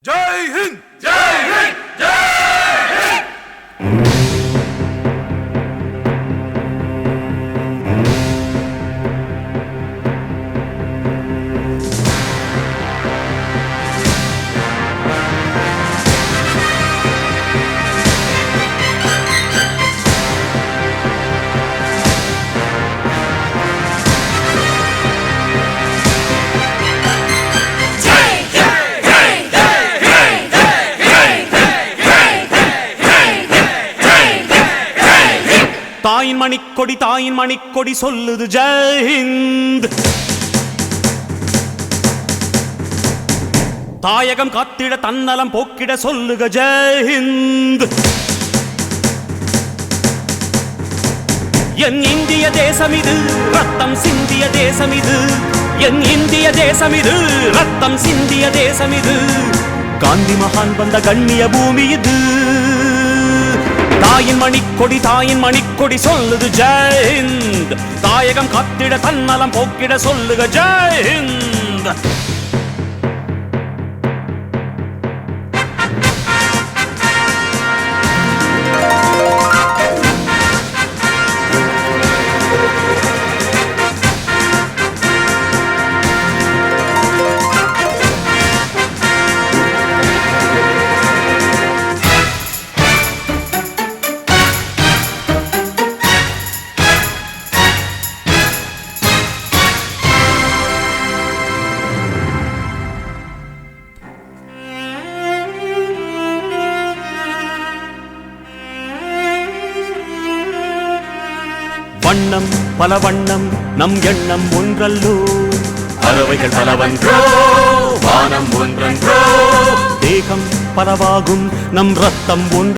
जय हिंद जय हिंद जय हिंद। தாயின் மணிக்கொடி சொல்லுது ஜெய் ஹிந்த். தாயகம் காத்திட தன்னலம் போக்கிட சொல்லுக ஜெய் ஹிந்த். என் இந்திய தேசம் இது ரத்தம் சிந்திய தேசம் இது. என் இந்திய தேசம் இது ரத்தம் சிந்திய தேசம் இது. காந்தி மகான் வந்த கண்ணிய பூமி இது. தாயின் மணிக்கொடி சொல்லுது ஜெய் ஹிந்த். தாயகம் காத்திட தன்னலம் போக்கிட சொல்லுக ஜெய் ஹிந்த். வண்ணம் பல வண்ணம் நம் எண்ணம் ஒன்றல்லோ. பறவைகள் பலவன்றோ வானம் ஒன்றன்றோ. தேகம் பலவாகும் நம் ரத்தம் ஒன்று.